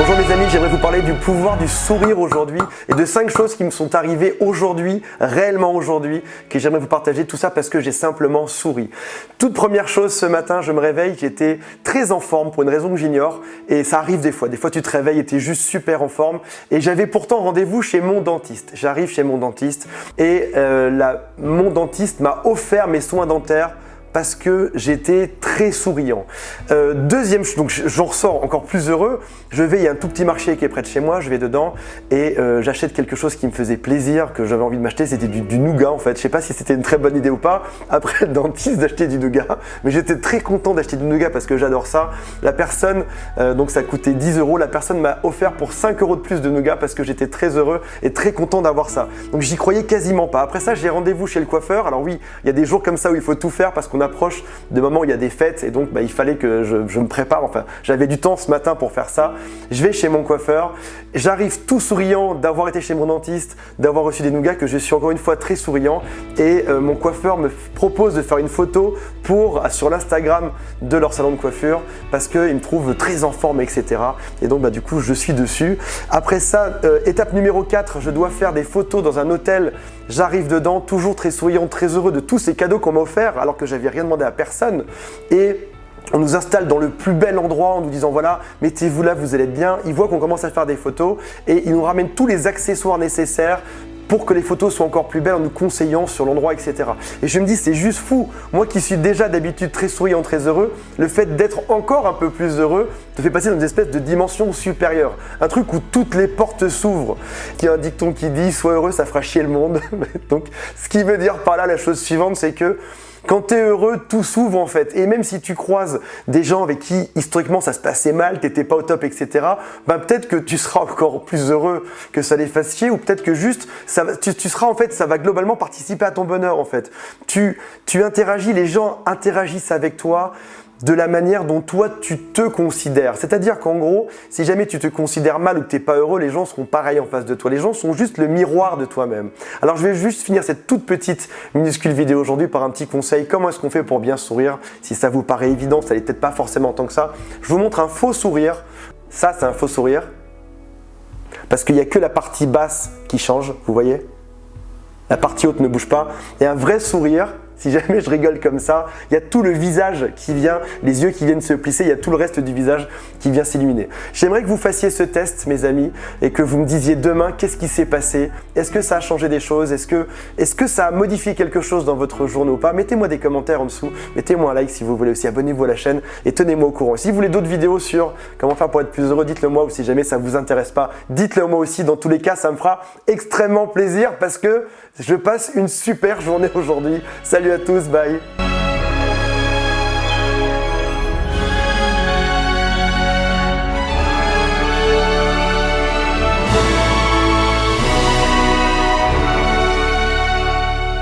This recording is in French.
Bonjour mes amis, j'aimerais vous parler du pouvoir du sourire aujourd'hui et de 5 choses qui me sont arrivées aujourd'hui, réellement aujourd'hui, que j'aimerais vous partager, tout ça parce que j'ai simplement souri. Toute première chose, ce matin, je me réveille, j'étais très en forme pour une raison que j'ignore et ça arrive des fois tu te réveilles et tu es juste super en forme et j'avais pourtant rendez-vous chez mon dentiste. J'arrive chez mon dentiste et mon dentiste m'a offert mes soins dentaires parce que j'étais très souriant. Deuxième chose, donc j'en ressors encore plus heureux. Il y a un tout petit marché qui est près de chez moi, je vais dedans et j'achète quelque chose qui me faisait plaisir, que j'avais envie de m'acheter, c'était du nougat en fait. Je sais pas si c'était une très bonne idée ou pas, après le dentiste d'acheter du nougat, mais j'étais très content d'acheter du nougat parce que j'adore ça. La personne, donc ça coûtait 10 €, la personne m'a offert pour 5 € de plus de nougat parce que j'étais très heureux et très content d'avoir ça. Donc j'y croyais quasiment pas. Après ça, j'ai rendez-vous chez le coiffeur. Alors oui, il y a des jours comme ça où il faut tout faire parce qu'on approche de moments où il y a des fêtes et donc il fallait que je me prépare. Enfin, j'avais du temps ce matin pour faire ça. Je vais chez mon coiffeur, j'arrive tout souriant d'avoir été chez mon dentiste, d'avoir reçu des nougats, que je suis encore une fois très souriant et mon coiffeur me propose de faire une photo sur l'Instagram de leur salon de coiffure parce qu'il me trouve très en forme, etc. Et donc du coup, je suis dessus. Après ça, étape numéro 4, je dois faire des photos dans un hôtel. J'arrive dedans, toujours très souriant, très heureux de tous ces cadeaux qu'on m'a offerts alors que j'avais rien demandé à personne. Et on nous installe dans le plus bel endroit en nous disant voilà, mettez-vous là, vous allez être bien. Ils voient qu'on commence à faire des photos et ils nous ramènent tous les accessoires nécessaires pour que les photos soient encore plus belles en nous conseillant sur l'endroit, etc. Et je me dis, c'est juste fou. Moi qui suis déjà d'habitude très souriant, très heureux, le fait d'être encore un peu plus heureux te fait passer dans une espèce de dimension supérieure. Un truc où toutes les portes s'ouvrent. Il y a un dicton qui dit « Sois heureux, ça fera chier le monde ». Donc, ce qui veut dire par là la chose suivante, c'est que quand tu es heureux, tout s'ouvre en fait. Et même si tu croises des gens avec qui historiquement ça se passait mal, tu n'étais pas au top, etc., peut-être que tu seras encore plus heureux que ça les fasse chier, ou peut-être que juste tu seras en fait, ça va globalement participer à ton bonheur en fait. Tu interagis, les gens interagissent avec toi de la manière dont toi tu te considères. C'est-à-dire qu'en gros, si jamais tu te considères mal ou que tu n'es pas heureux, les gens seront pareils en face de toi. Les gens sont juste le miroir de toi-même. Alors je vais juste finir cette toute petite minuscule vidéo aujourd'hui par un petit conseil. Comment est-ce qu'on fait pour bien sourire? Si ça vous paraît évident, ça n'est peut-être pas forcément tant que ça. Je vous montre un faux sourire. Ça, c'est un faux sourire. Parce qu'il n'y a que la partie basse qui change, vous voyez? La partie haute ne bouge pas. Et un vrai sourire, si jamais je rigole comme ça, il y a tout le visage qui vient, les yeux qui viennent se plisser, il y a tout le reste du visage qui vient s'illuminer. J'aimerais que vous fassiez ce test, mes amis, et que vous me disiez demain qu'est-ce qui s'est passé. Est-ce que ça a changé des choses? Est-ce que ça a modifié quelque chose dans votre journée ou pas? Mettez-moi des commentaires en dessous, mettez-moi un like si vous voulez aussi, abonnez-vous à la chaîne et tenez-moi au courant. Si vous voulez d'autres vidéos sur comment faire pour être plus heureux, dites-le moi, ou si jamais ça ne vous intéresse pas, dites-le moi aussi. Dans tous les cas, ça me fera extrêmement plaisir parce que je passe une super journée aujourd'hui. Salut à tous, bye!